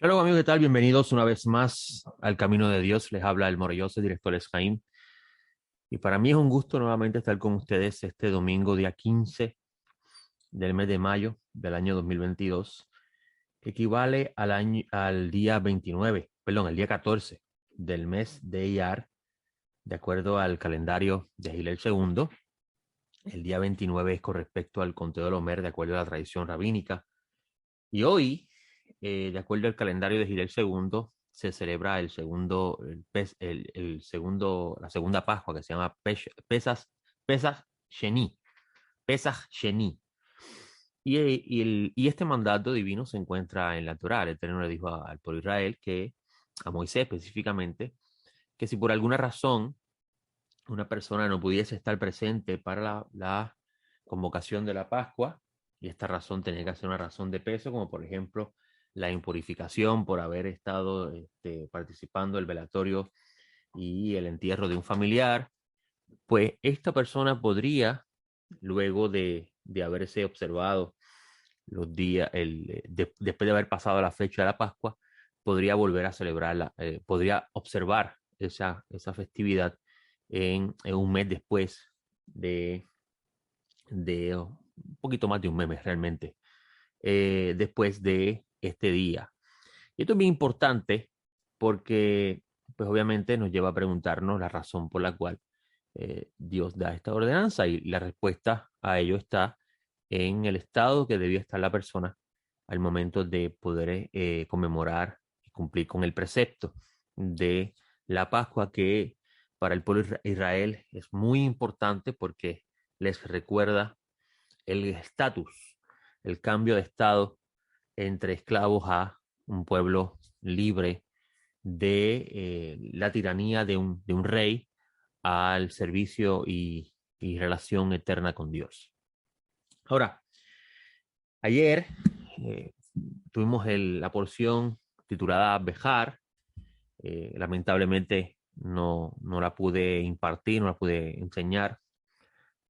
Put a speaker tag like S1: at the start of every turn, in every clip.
S1: Hola amigos, ¿qué tal? Bienvenidos una vez más al Camino de Dios. Les habla el Morelloso, director Escaín. Y para mí es un gusto nuevamente estar con ustedes este domingo, día 15 del mes de mayo del año 2022, que equivale al día 29, perdón, el día 14 del mes de Iyar, de acuerdo al calendario de Gilel II. El día 29 es con respecto al conteo del Omer, de acuerdo a la tradición rabínica. Y hoy, de acuerdo al calendario de Gilel II, se celebra la segunda Pascua, que se llama Pesach Sheni, Pesach Sheni. Y este mandato divino se encuentra en la Torá. El Eterno le dijo al pueblo de Israel, a Moisés específicamente, que si por alguna razón una persona no pudiese estar presente para la convocación de la Pascua, y esta razón tenía que ser una razón de peso, como por ejemplo la impurificación por haber estado participando del velatorio y el entierro de un familiar, pues esta persona podría, luego de haberse observado los días, después de haber pasado la fecha de la Pascua, podría volver a celebrarla, podría observar esa festividad en un mes después de un poquito más de un mes realmente, después de este día. Y esto es bien importante porque, pues obviamente nos lleva a preguntarnos la razón por la cual Dios da esta ordenanza, y la respuesta a ello está en el estado que debía estar la persona al momento de poder conmemorar y cumplir con el precepto de la Pascua, que para el pueblo de Israel es muy importante porque les recuerda el estatus, el cambio de estado entre esclavos a un pueblo libre de la tiranía de un rey al servicio y relación eterna con Dios. Ahora, ayer eh, tuvimos la porción titulada Bejar. Lamentablemente no la pude impartir, no la pude enseñar,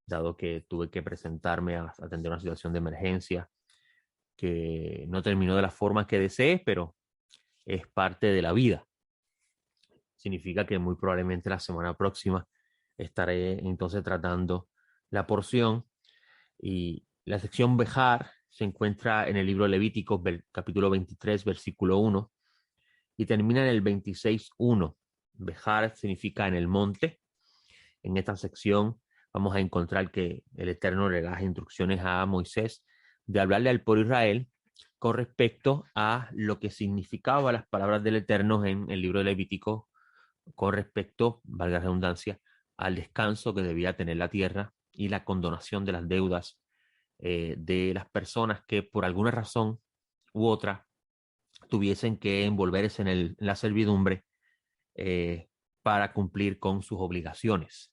S1: dado que tuve que presentarme a atender una situación de emergencia que no terminó de la forma que deseé, pero es parte de la vida. Significa que muy probablemente la semana próxima estaré entonces tratando la porción. Y la sección Bejar se encuentra en el libro Levítico, capítulo 23, versículo 1, y termina en el 26:1. Bejar significa en el monte. En esta sección vamos a encontrar que el Eterno le da instrucciones a Moisés de hablarle al pueblo de Israel con respecto a lo que significaban las palabras del Eterno en el libro de Levítico con respecto, valga la redundancia, al descanso que debía tener la tierra y la condonación de las deudas de las personas que por alguna razón u otra tuviesen que envolverse en la servidumbre eh, para cumplir con sus obligaciones.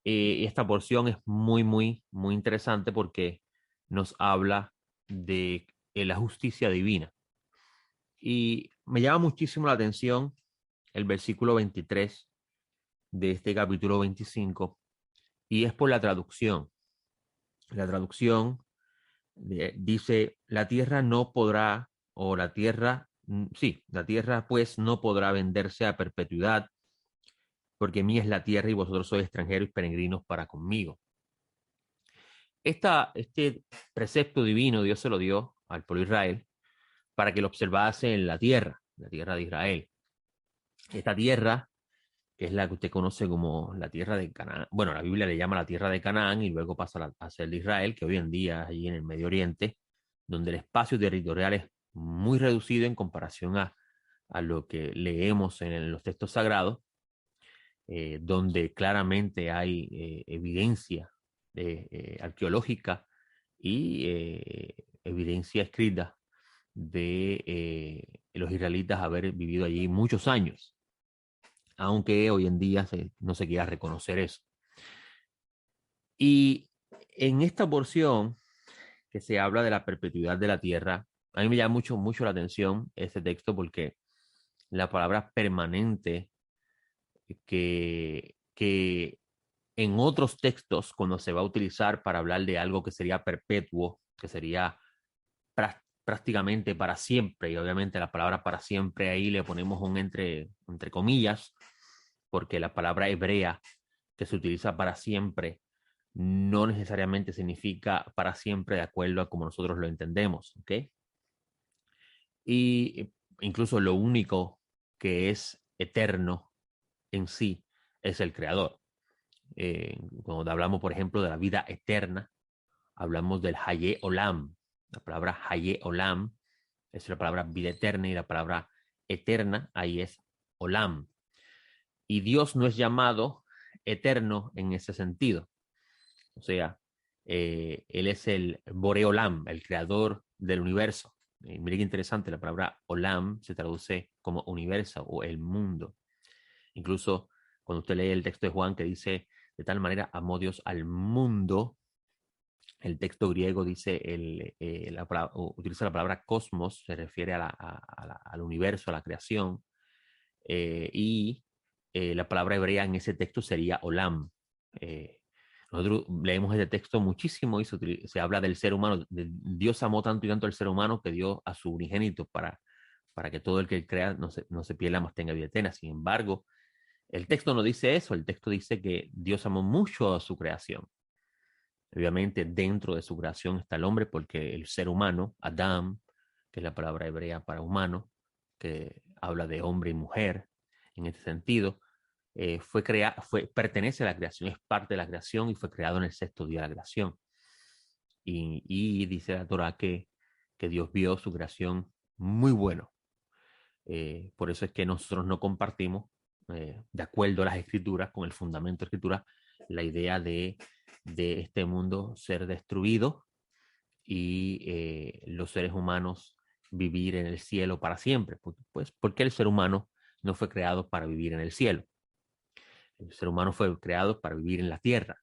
S1: Esta porción es muy interesante porque nos habla de la justicia divina. Y me llama muchísimo la atención el versículo 23 de este capítulo 25, y es por la traducción. La traducción dice, la tierra no podrá, o la tierra, sí, la tierra pues no podrá venderse a perpetuidad, porque mía es la tierra y vosotros sois extranjeros y peregrinos para conmigo. Este precepto divino Dios se lo dio al pueblo de Israel para que lo observase en la tierra de Israel. Esta tierra, que es la que usted conoce como la tierra de Canaán. Bueno, la Biblia le llama la tierra de Canaán y luego pasa a ser de Israel, que hoy en día es allí en el Medio Oriente, donde el espacio territorial es muy reducido en comparación a lo que leemos en los textos sagrados, donde claramente hay evidencia arqueológica y evidencia escrita de los israelitas haber vivido allí muchos años, aunque hoy en día no se quiera reconocer eso. Y en esta porción que se habla de la perpetuidad de la tierra, a mí me llama mucho la atención este texto porque la palabra permanente que en otros textos, cuando se va a utilizar para hablar de algo que sería perpetuo, que sería prácticamente para siempre, y obviamente la palabra para siempre ahí le ponemos un entre comillas, porque la palabra hebrea que se utiliza para siempre no necesariamente significa para siempre de acuerdo a como nosotros lo entendemos, ¿ok? Y incluso lo único que es eterno en sí es el creador. Cuando hablamos, por ejemplo, de la vida eterna, hablamos del Haye Olam. La palabra Haye Olam es la palabra vida eterna y la palabra eterna ahí es Olam. Y Dios no es llamado eterno en ese sentido. O sea, Él es el Boreolam, el creador del universo. Mire qué interesante, la palabra Olam se traduce como universo o el mundo. Incluso cuando usted lee el texto de Juan que dice, de tal manera amó Dios al mundo, el texto griego dice, utiliza la palabra cosmos, se refiere al universo, a la creación, y la palabra hebrea en ese texto sería olam. Nosotros leemos este texto muchísimo y se habla del ser humano. Dios amó tanto y tanto al ser humano que dio a su unigénito para que todo el que crea no se pierda, más tenga vida eterna. Sin embargo, el texto no dice eso, el texto dice que Dios amó mucho a su creación. Obviamente dentro de su creación está el hombre porque el ser humano, Adam, que es la palabra hebrea para humano, que habla de hombre y mujer en este sentido, pertenece a la creación, es parte de la creación y fue creado en el sexto día de la creación. Y dice la Torah que Dios vio su creación muy bueno. Por eso es que nosotros no compartimos, de acuerdo a las escrituras, con el fundamento de la escritura, la idea de este mundo ser destruido y los seres humanos vivir en el cielo para siempre. Pues, ¿por qué el ser humano no fue creado para vivir en el cielo? El ser humano fue creado para vivir en la tierra.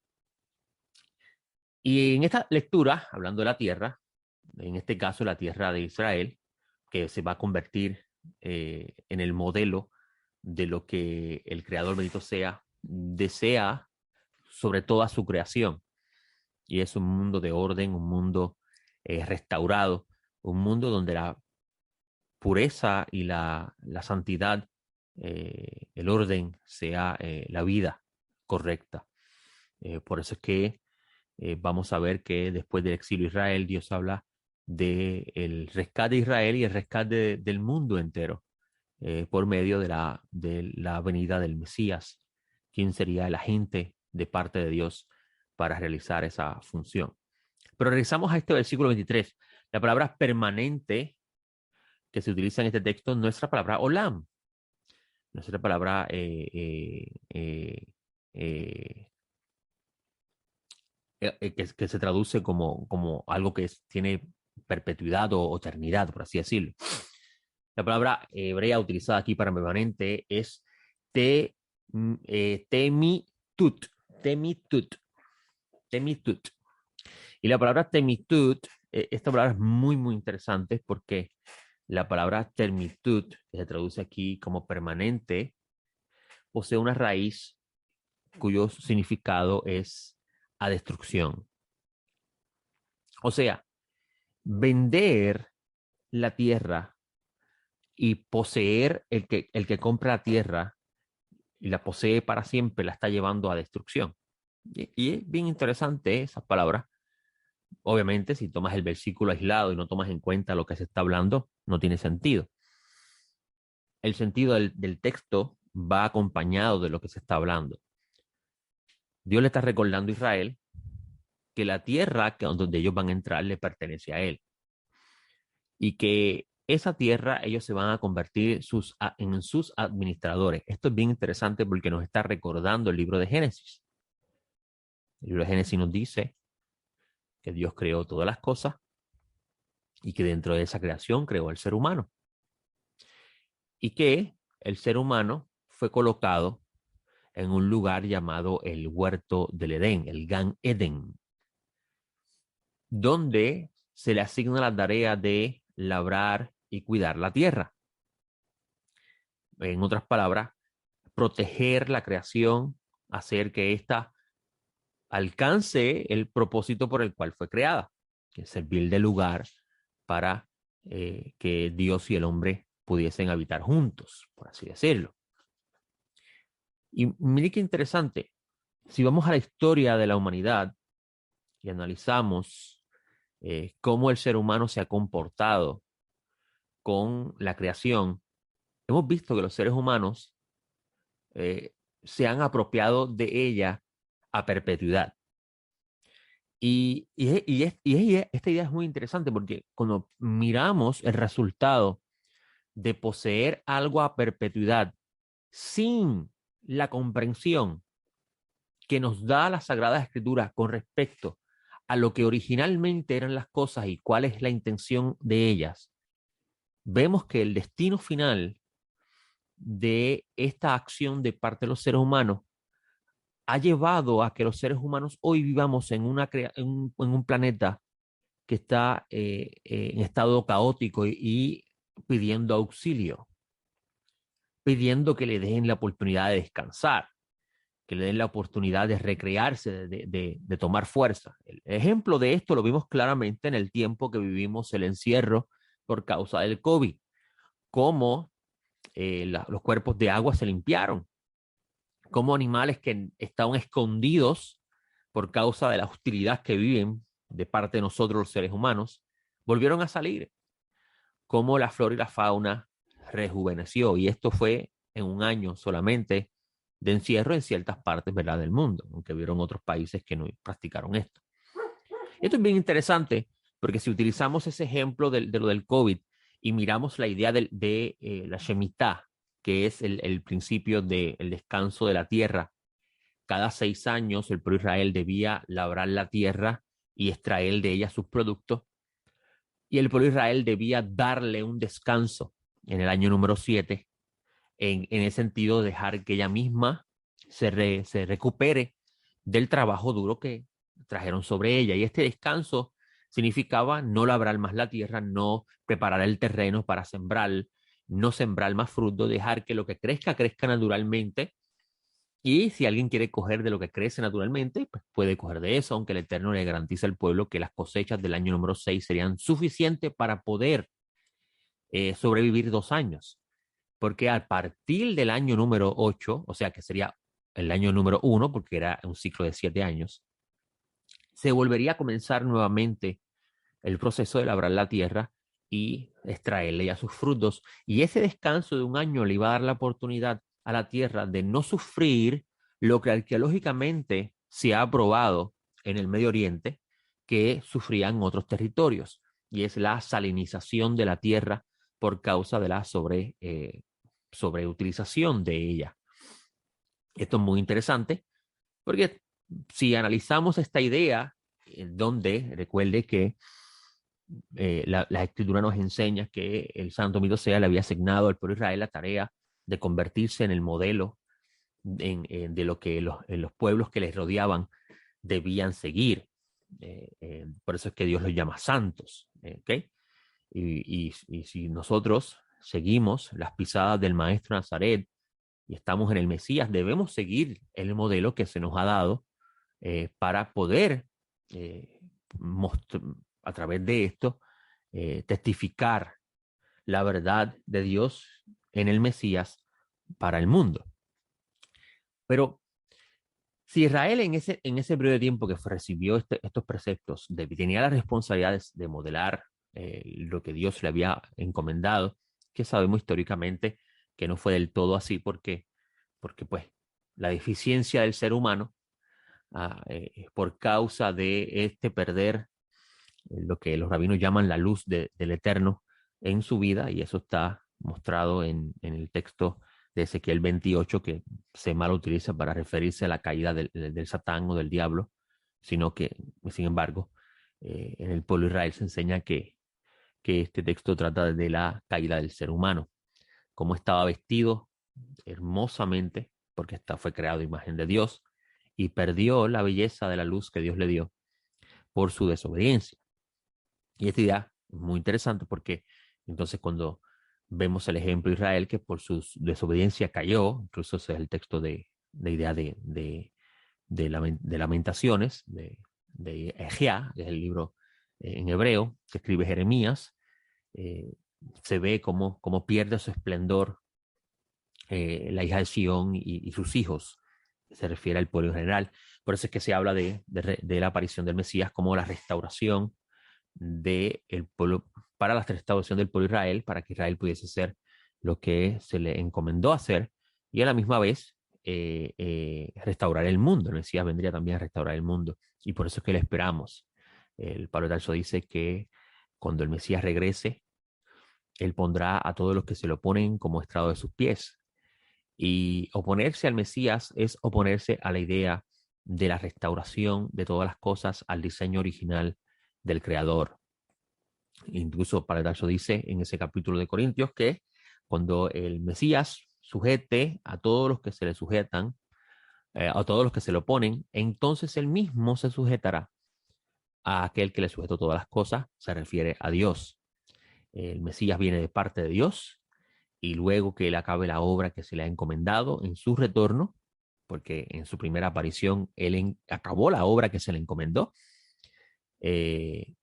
S1: Y en esta lectura, hablando de la tierra, en este caso la tierra de Israel, que se va a convertir en el modelo de lo que el Creador bendito sea, desea sobre toda su creación. Y es un mundo de orden, un mundo restaurado, un mundo donde la pureza y la santidad, el orden, sea la vida correcta. Por eso es que vamos a ver que después del exilio de Israel, Dios habla del rescate de Israel y el rescate del mundo entero por medio de la venida del Mesías, quien sería el agente de parte de Dios para realizar esa función. Pero regresamos a este versículo 23. La palabra permanente que se utiliza en este texto no es la palabra olam, no es la palabra que se traduce como algo que tiene perpetuidad o eternidad, por así decirlo. La palabra hebrea utilizada aquí para permanente es te, temitut, temitut, temitut. Y la palabra temitut, esta palabra es muy, muy interesante porque la palabra termitut, que se traduce aquí como permanente, posee una raíz cuyo significado es a destrucción. O sea, vender la tierra y poseer el que compra la tierra y la posee para siempre, la está llevando a destrucción. Y es bien interesante esa palabra. Obviamente, si tomas el versículo aislado y no tomas en cuenta lo que se está hablando, no tiene sentido. El sentido del texto va acompañado de lo que se está hablando. Dios le está recordando a Israel que la tierra donde ellos van a entrar le pertenece a él y que esa tierra ellos se van a convertir en sus administradores. Esto es bien interesante porque nos está recordando el libro de Génesis. El libro de Génesis nos dice que Dios creó todas las cosas y que dentro de esa creación creó al ser humano. Y que el ser humano fue colocado en un lugar llamado el huerto del Edén, el Gan Eden, donde se le asigna la tarea de labrar y cuidar la tierra. En otras palabras, proteger la creación, hacer que ésta alcance el propósito por el cual fue creada, que es servir de lugar para que Dios y el hombre pudiesen habitar juntos, por así decirlo. Y mire qué interesante. Si vamos a la historia de la humanidad y analizamos cómo el ser humano se ha comportado con la creación, hemos visto que los seres humanos eh, se han apropiado de ella a perpetuidad. Esta idea es muy interesante porque cuando miramos el resultado de poseer algo a perpetuidad sin la comprensión que nos da la Sagrada Escritura con respecto a lo que originalmente eran las cosas y cuál es la intención de ellas, vemos que el destino final de esta acción de parte de los seres humanos ha llevado a que los seres humanos hoy vivamos en un planeta que está en estado caótico y pidiendo auxilio, pidiendo que le den la oportunidad de descansar, que le den la oportunidad de recrearse, de tomar fuerza. El ejemplo de esto lo vimos claramente en el tiempo que vivimos el encierro por causa del COVID, cómo los cuerpos de agua se limpiaron, cómo animales que estaban escondidos por causa de la hostilidad que viven de parte de nosotros los seres humanos, volvieron a salir, cómo la flora y la fauna rejuveneció. Y esto fue en un año solamente de encierro en ciertas partes, ¿verdad?, del mundo, aunque vieron otros países que no practicaron esto. Esto es bien interesante porque si utilizamos ese ejemplo de lo del COVID y miramos la idea de la Shemitah, que es el principio del descanso de la tierra, cada 6 años el pueblo de Israel debía labrar la tierra y extraer de ella sus productos, y el pueblo de Israel debía darle un descanso en el año número 7, en el sentido de dejar que ella misma se recupere del trabajo duro que trajeron sobre ella. Y este descanso significaba no labrar más la tierra, no preparar el terreno para sembrar, no sembrar más fruto, dejar que lo que crezca, crezca naturalmente. Y si alguien quiere coger de lo que crece naturalmente, pues puede coger de eso, aunque el Eterno le garantiza al pueblo que las cosechas del año número 6 serían suficientes para poder sobrevivir 2 años. Porque a partir del año número 8, o sea que sería el año número 1, porque era un ciclo de 7 años, se volvería a comenzar nuevamente el proceso de labrar la tierra y extraerle ya sus frutos. Y ese descanso de un año le iba a dar la oportunidad a la tierra de no sufrir lo que arqueológicamente se ha probado en el Medio Oriente que sufrían otros territorios, y es la salinización de la tierra por causa de la sobreutilización de ella. Esto es muy interesante porque si analizamos esta idea, donde recuerde que la escritura nos enseña que el Santo Mito Sea le había asignado al pueblo de Israel la tarea de convertirse en el modelo de lo que los pueblos que les rodeaban debían seguir. Por eso es que Dios los llama santos. ¿Okay? Y si nosotros seguimos las pisadas del Maestro Nazaret y estamos en el Mesías, debemos seguir el modelo que se nos ha dado para poder eh, a través de esto testificar la verdad de Dios en el Mesías para el mundo. Pero si Israel en ese breve tiempo que recibió estos preceptos tenía las responsabilidades de modelar lo que Dios le había encomendado, que sabemos históricamente que no fue del todo así porque pues la deficiencia del ser humano por causa de perder lo que los rabinos llaman la luz del Eterno en su vida, y eso está mostrado en el texto de Ezequiel 28, que se mal utiliza para referirse a la caída del Satán o del diablo, sino que, sin embargo, en el pueblo de Israel se enseña que este texto trata de la caída del ser humano, cómo estaba vestido hermosamente, porque fue creado a imagen de Dios, y perdió la belleza de la luz que Dios le dio por su desobediencia. Y esta idea es muy interesante porque entonces cuando vemos el ejemplo de Israel que por su desobediencia cayó, incluso ese es el texto de idea de Lamentaciones, de Egea, que es el libro en hebreo que escribe Jeremías, eh, se ve cómo pierde su esplendor la hija de Sión y sus hijos. Se refiere al pueblo en general. Por eso es que se habla de la aparición del Mesías como la restauración del pueblo, para la restauración del pueblo de Israel, para que Israel pudiese ser lo que se le encomendó hacer, y a la misma vez restaurar el mundo. El Mesías vendría también a restaurar el mundo, y por eso es que le esperamos. El Pablo de Tarso dice que cuando el Mesías regrese, él pondrá a todos los que se lo oponen como estrado de sus pies. Y oponerse al Mesías es oponerse a la idea de la restauración de todas las cosas al diseño original del Creador. Incluso Pablo de Tarso dice en ese capítulo de Corintios que cuando el Mesías sujete a todos los que se le sujetan, a todos los que se le oponen, entonces él mismo se sujetará a aquel que le sujetó todas las cosas, se refiere a Dios. El Mesías viene de parte de Dios y luego que él acabe la obra que se le ha encomendado en su retorno, porque en su primera aparición él acabó la obra que se le encomendó, eh,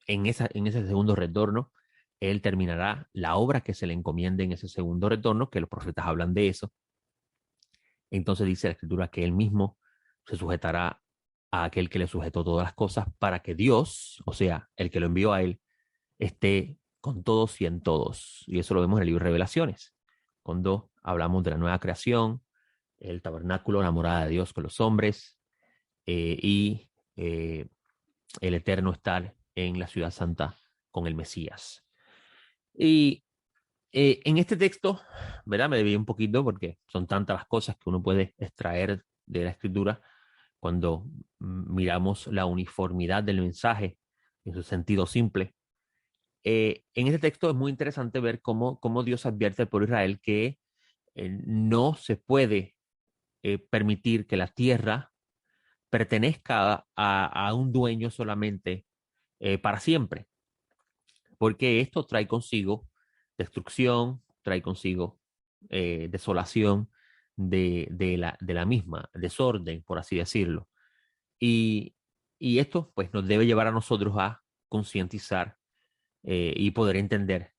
S1: en ese segundo retorno, él terminará la obra que se le encomiende en ese segundo retorno, que los profetas hablan de eso. Entonces dice la escritura que él mismo se sujetará a aquel que le sujetó todas las cosas para que Dios, o sea, el que lo envió a él, esté con todos y en todos. Y eso lo vemos en el libro de Revelaciones, cuando hablamos de la nueva creación, el tabernáculo, la morada de Dios con los hombres y el eterno estar en la ciudad santa con el Mesías. Y en este texto, ¿verdad? Me debí un poquito porque son tantas las cosas que uno puede extraer de la escritura cuando miramos la uniformidad del mensaje en su sentido simple. En este texto es muy interesante ver cómo Dios advierte al pueblo de Israel que no se puede permitir que la tierra pertenezca a un dueño solamente para siempre, porque esto trae consigo destrucción, trae consigo desolación de la misma, desorden, por así decirlo. Y, y esto pues nos debe llevar a nosotros a concientizar y poder entender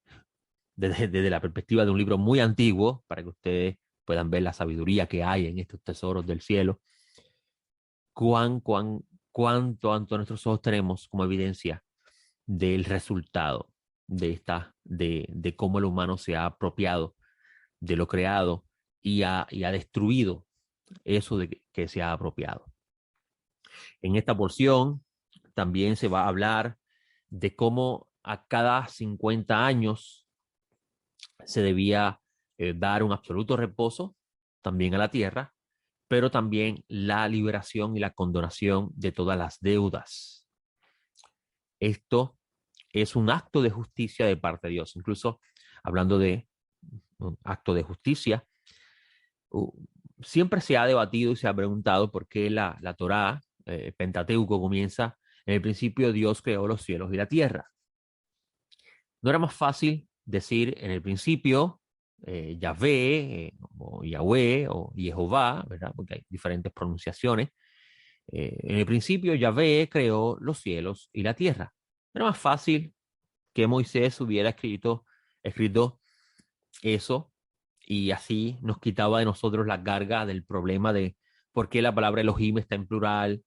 S1: desde la perspectiva de un libro muy antiguo, para que ustedes puedan ver la sabiduría que hay en estos tesoros del cielo, cuán, cuán, cuánto nuestros ojos tenemos como evidencia del resultado de cómo el humano se ha apropiado de lo creado y ha destruido eso de que se ha apropiado. En esta porción también se va a hablar de cómo a cada 50 años se debía dar un absoluto reposo también a la tierra, pero también la liberación y la condonación de todas las deudas. Esto es un acto de justicia de parte de Dios. Incluso hablando de un acto de justicia, siempre se ha debatido y se ha preguntado por qué la Torá, Pentateuco, comienza en el principio Dios creó los cielos y la tierra. ¿No era más fácil decir en el principio Yahvé o Yahweh o Jehová, ¿verdad? Porque hay diferentes pronunciaciones. En el principio Yahvé creó los cielos y la tierra. ¿No era más fácil que Moisés hubiera escrito eso y así nos quitaba de nosotros la carga del problema de por qué la palabra Elohim está en plural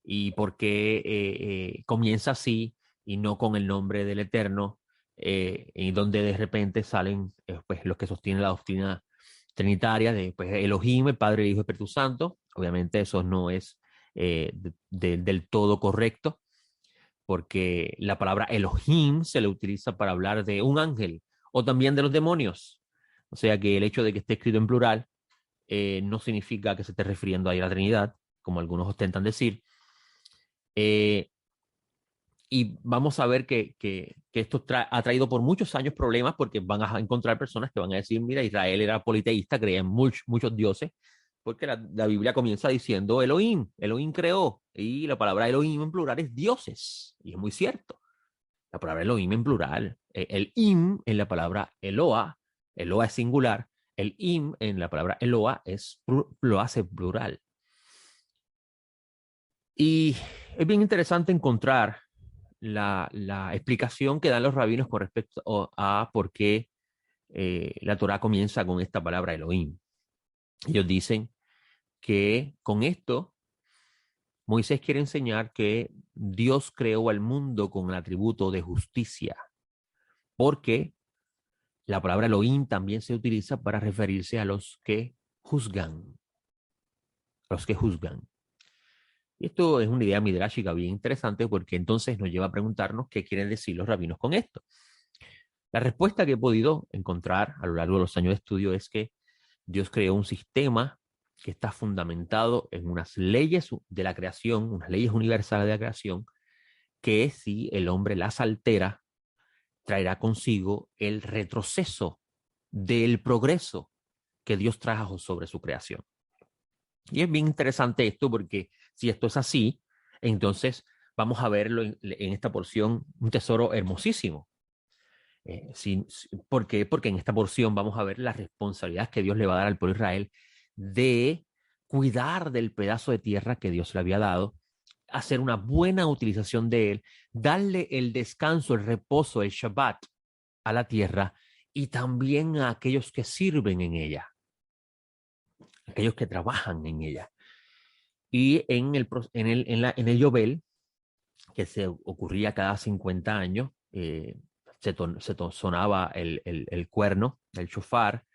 S1: y por qué comienza así y no con el nombre del Eterno, y donde de repente salen pues, los que sostienen la doctrina trinitaria de pues, Elohim, el Padre, el Hijo y el Espíritu Santo? Obviamente eso no es del todo correcto, porque la palabra Elohim se le utiliza para hablar de un ángel o también de los demonios. O sea que el hecho de que esté escrito en plural no significa que se esté refiriendo ahí a la Trinidad, como algunos ostentan decir. Eh, y vamos a ver que esto ha traído por muchos años problemas, porque van a encontrar personas que van a decir, mira, Israel era politeísta, creía en muchos dioses, porque la Biblia comienza diciendo Elohim, Elohim creó, y la palabra Elohim en plural es dioses, y es muy cierto. La palabra Elohim en plural, el im en la palabra Eloa, Eloa es singular, el im en la palabra Eloa lo hace plural. Y es bien interesante encontrar la explicación que dan los rabinos con respecto a por qué la Torá comienza con esta palabra Elohim. Ellos dicen que con esto Moisés quiere enseñar que Dios creó al mundo con el atributo de justicia, porque la palabra Elohim también se utiliza para referirse a los que juzgan, los que juzgan. Y esto es una idea midrashica bien interesante porque entonces nos lleva a preguntarnos qué quieren decir los rabinos con esto. La respuesta que he podido encontrar a lo largo de los años de estudio es que Dios creó un sistema que está fundamentado en unas leyes de la creación, unas leyes universales de la creación, que si el hombre las altera, traerá consigo el retroceso del progreso que Dios trajo sobre su creación. Y es bien interesante esto porque si esto es así, entonces vamos a verlo en esta porción, un tesoro hermosísimo. ¿Por qué? Porque en esta porción vamos a ver la responsabilidad que Dios le va a dar al pueblo de Israel de cuidar del pedazo de tierra que Dios le había dado, hacer una buena utilización de él, darle el descanso, el reposo, el Shabbat a la tierra y también a aquellos que sirven en ella, aquellos que trabajan en ella. Y en el Yobel, que se ocurría cada 50 años, sonaba el cuerno, el shofar,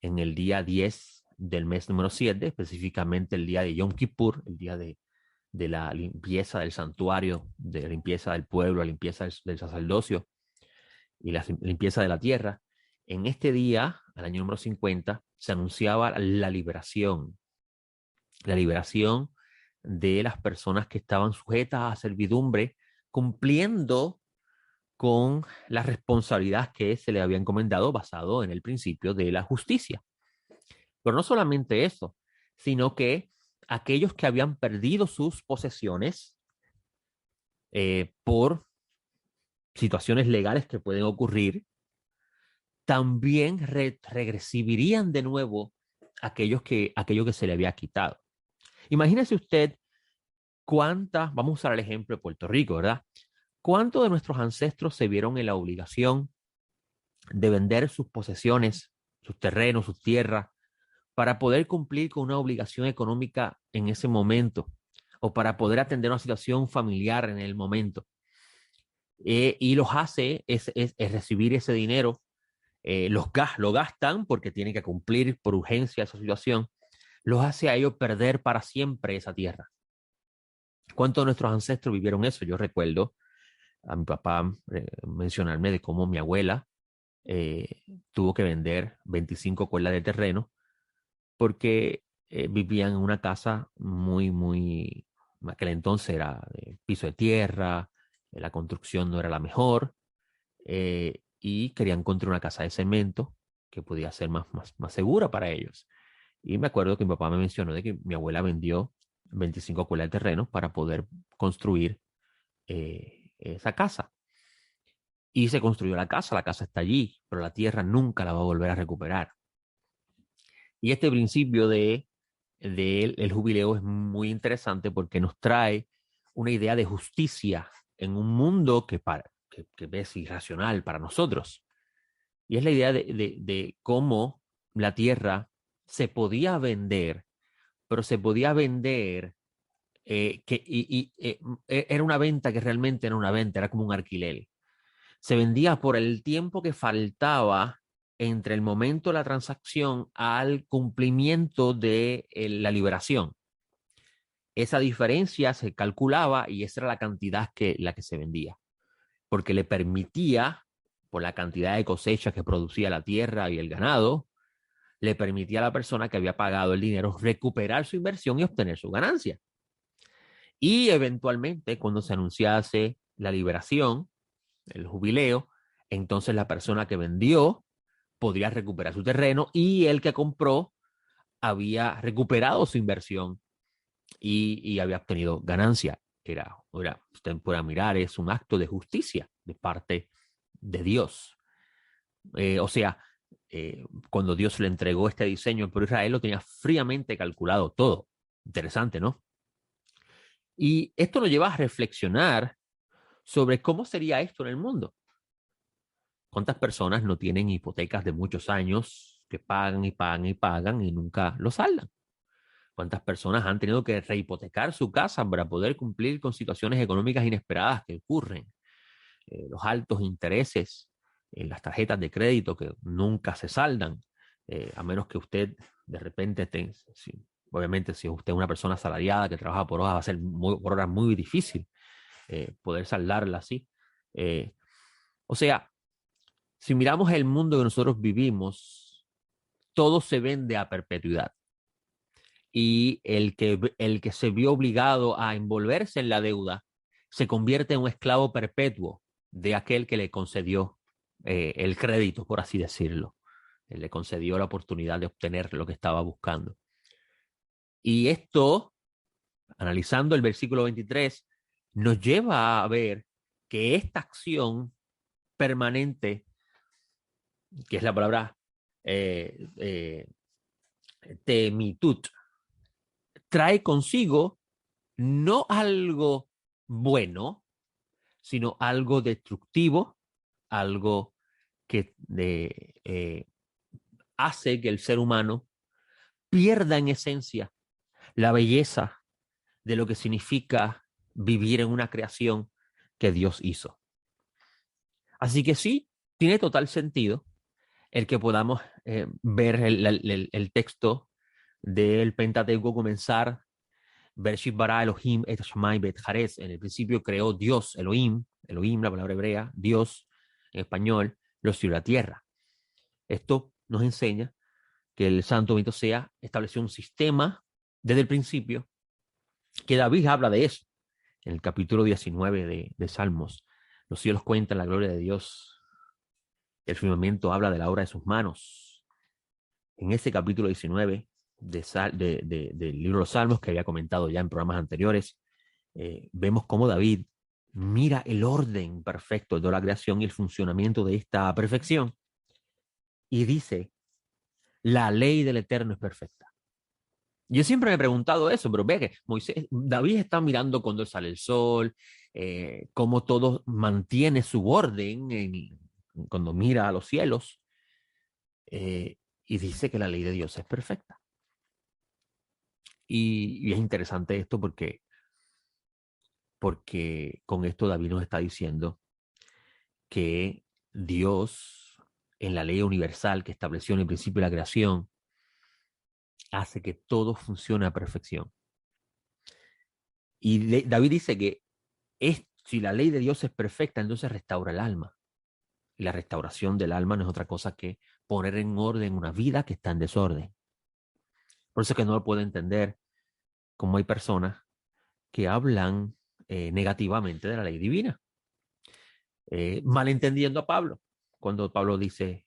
S1: en el día 10 del mes número 7, específicamente el día de Yom Kippur, el día de la limpieza del santuario, de la limpieza del pueblo, la limpieza del sacerdocio y la limpieza de la tierra. En este día, al año número 50, se anunciaba la liberación de las personas que estaban sujetas a servidumbre, cumpliendo con la responsabilidad que se le había encomendado basado en el principio de la justicia. Pero no solamente eso, sino que aquellos que habían perdido sus posesiones por situaciones legales que pueden ocurrir, también recibirían de nuevo aquello que se le había quitado. Imagínese usted vamos a usar el ejemplo de Puerto Rico, ¿verdad? ¿Cuántos de nuestros ancestros se vieron en la obligación de vender sus posesiones, sus terrenos, sus tierras, para poder cumplir con una obligación económica en ese momento o para poder atender una situación familiar en el momento? Y los hace es recibir ese dinero, lo gastan porque tienen que cumplir por urgencia esa situación, los hace a ellos perder para siempre esa tierra. ¿Cuántos de nuestros ancestros vivieron eso? Yo recuerdo a mi papá mencionarme de cómo mi abuela tuvo que vender 25 cuerdas de terreno porque vivían en una casa en aquel entonces era de piso de tierra, la construcción no era la mejor, y querían construir una casa de cemento que podía ser más segura para ellos. Y me acuerdo que mi papá me mencionó de que mi abuela vendió 25 cuerdas de terreno para poder construir esa casa. Y se construyó la casa está allí, pero la tierra nunca la va a volver a recuperar. Y este principio el jubileo es muy interesante porque nos trae una idea de justicia en un mundo que es irracional para nosotros. Y es la idea de cómo la tierra se podía vender, pero se podía vender era una venta que realmente era una venta, era como un alquiler. Se vendía por el tiempo que faltaba entre el momento de la transacción al cumplimiento de la liberación. Esa diferencia se calculaba y esa era la cantidad la que se vendía, porque le permitía, por la cantidad de cosechas que producía la tierra y el ganado, le permitía a la persona que había pagado el dinero recuperar su inversión y obtener su ganancia. Y eventualmente, cuando se anunciase la liberación, el jubileo, entonces la persona que vendió podría recuperar su terreno y el que compró había recuperado su inversión y había obtenido ganancia. Usted pueda mirar, es un acto de justicia de parte de Dios. O sea, cuando Dios le entregó este diseño, pero Israel lo tenía fríamente calculado todo. Interesante, ¿no? Y esto nos lleva a reflexionar sobre cómo sería esto en el mundo. ¿Cuántas personas no tienen hipotecas de muchos años que pagan y pagan y pagan y nunca lo saldan? ¿Cuántas personas han tenido que rehipotecar su casa para poder cumplir con situaciones económicas inesperadas que ocurren? Los altos intereses en las tarjetas de crédito que nunca se saldan, a menos que usted de repente esté, obviamente si usted es una persona asalariada que trabaja por horas, va a ser por horas muy difícil poder saldarla así. O sea, si miramos el mundo que nosotros vivimos, todo se vende a perpetuidad. Y el que se vio obligado a envolverse en la deuda se convierte en un esclavo perpetuo de aquel que le concedió el crédito, por así decirlo. Le concedió la oportunidad de obtener lo que estaba buscando. Y esto, analizando el versículo 23, nos lleva a ver que esta acción permanente, que es la palabra temitut, trae consigo no algo bueno, sino algo destructivo, algo que hace que el ser humano pierda en esencia la belleza de lo que significa vivir en una creación que Dios hizo. Así que sí, tiene total sentido el que podamos ver el texto del Pentateuco comenzar Bereshit bara Elohim et Shammai bet Haaretz. En el principio creó Dios, Elohim, la palabra hebrea, Dios en español, los cielos y la tierra. Esto nos enseña que el Santo Bendito sea estableció un sistema desde el principio, que David habla de eso en el capítulo 19 de Salmos. Los cielos cuentan la gloria de Dios, el firmamento habla de la obra de sus manos. En ese capítulo 19 del libro de los Salmos, que había comentado ya en programas anteriores, vemos cómo David mira el orden perfecto de toda la creación y el funcionamiento de esta perfección y dice, la ley del Eterno es perfecta. Yo siempre me he preguntado eso, pero ve que David está mirando cuando sale el sol, cómo todo mantiene su orden cuando mira a los cielos, y dice que la ley de Dios es perfecta. Y es interesante esto porque con esto David nos está diciendo que Dios, en la ley universal que estableció en el principio de la creación, hace que todo funcione a perfección. Y David dice que si la ley de Dios es perfecta, entonces restaura el alma. Y la restauración del alma no es otra cosa que poner en orden una vida que está en desorden. Por eso es que no lo puedo entender cómo hay personas que hablan negativamente de la ley divina, malentendiendo a Pablo, cuando Pablo dice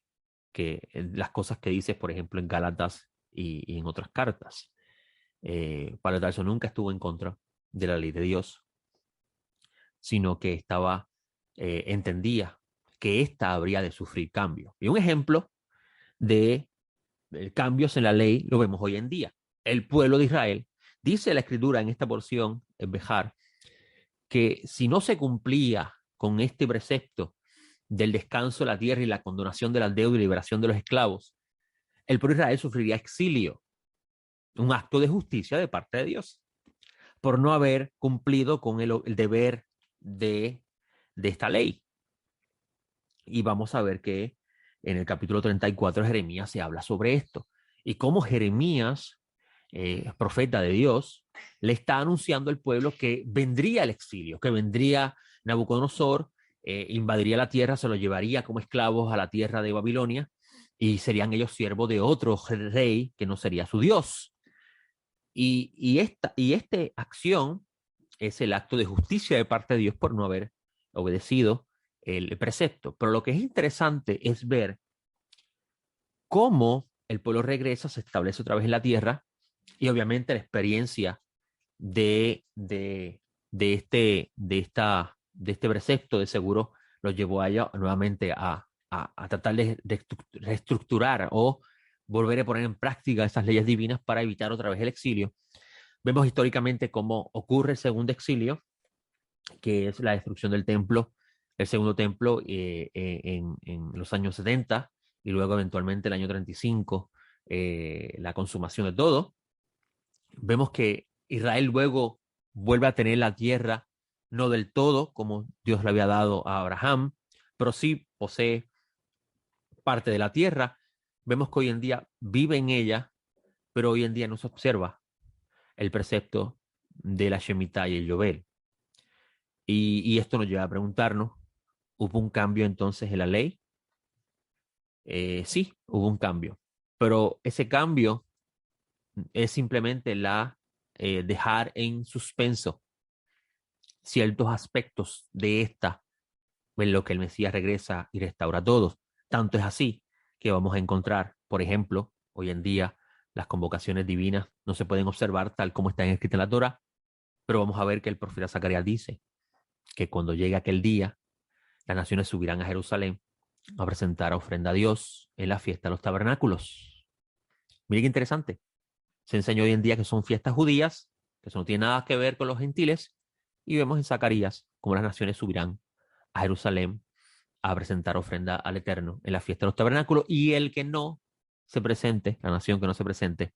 S1: que las cosas que dice, por ejemplo, en Gálatas y en otras cartas. Pablo de Tarso nunca estuvo en contra de la ley de Dios, sino que entendía que ésta habría de sufrir cambios. Y un ejemplo de cambios en la ley lo vemos hoy en día. El pueblo de Israel, dice la escritura en esta porción, en Bejar, que si no se cumplía con este precepto del descanso de la tierra y la condonación de las deudas y liberación de los esclavos, el pueblo de Israel sufriría exilio, un acto de justicia de parte de Dios, por no haber cumplido con el deber de esta ley. Y vamos a ver que en el capítulo 34 de Jeremías se habla sobre esto. Y cómo Jeremías, profeta de Dios, le está anunciando al pueblo que vendría el exilio, que vendría Nabucodonosor, invadiría la tierra, se lo llevaría como esclavos a la tierra de Babilonia y serían ellos siervos de otro rey que no sería su Dios. Y esta acción es el acto de justicia de parte de Dios por no haber obedecido el precepto. Pero lo que es interesante es ver cómo el pueblo regresa, se establece otra vez en la tierra y obviamente la experiencia de este precepto de seguro los llevó a ella nuevamente a tratar de reestructurar o volver a poner en práctica esas leyes divinas para evitar otra vez el exilio. Vemos históricamente cómo ocurre el segundo exilio que es la destrucción del templo, el segundo templo en los años 70 y luego eventualmente el año 35, la consumación de todo. Vemos que Israel luego vuelve a tener la tierra, no del todo como Dios le había dado a Abraham, pero sí posee parte de la tierra. Vemos que hoy en día vive en ella, pero hoy en día no se observa el precepto de la Shemitah y el Yobel. Y esto nos lleva a preguntarnos, ¿hubo un cambio entonces en la ley? Sí, hubo un cambio, pero ese cambio es simplemente dejar en suspenso ciertos aspectos de esta, en lo que el Mesías regresa y restaura todo. Tanto es así que vamos a encontrar, por ejemplo, hoy en día las convocaciones divinas no se pueden observar tal como están escritas en la Torah, pero vamos a ver que el profeta Zacarías dice que cuando llegue aquel día, las naciones subirán a Jerusalén a presentar ofrenda a Dios en la fiesta de los tabernáculos. Miren qué interesante. Se enseña hoy en día que son fiestas judías, que eso no tiene nada que ver con los gentiles, y vemos en Zacarías cómo las naciones subirán a Jerusalén a presentar ofrenda al Eterno en la fiesta de los tabernáculos, y el que no se presente, la nación que no se presente,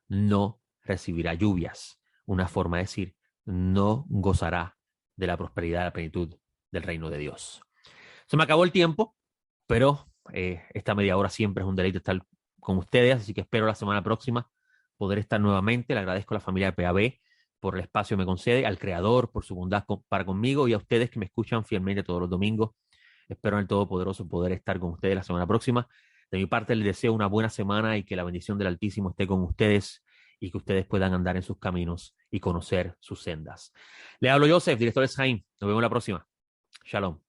S1: no recibirá lluvias. Una forma de decir, no gozará de la prosperidad, de la plenitud del reino de Dios. Se me acabó el tiempo, pero esta media hora siempre es un deleite estar con ustedes, así que espero la semana próxima poder estar nuevamente. Le agradezco a la familia de PAB por el espacio que me concede, al Creador por su bondad para conmigo y a ustedes que me escuchan fielmente todos los domingos. Espero en el Todopoderoso poder estar con ustedes la semana próxima. De mi parte, les deseo una buena semana y que la bendición del Altísimo esté con ustedes y que ustedes puedan andar en sus caminos y conocer sus sendas. Le hablo Joseph, director de Sjaim. Nos vemos la próxima. Shalom.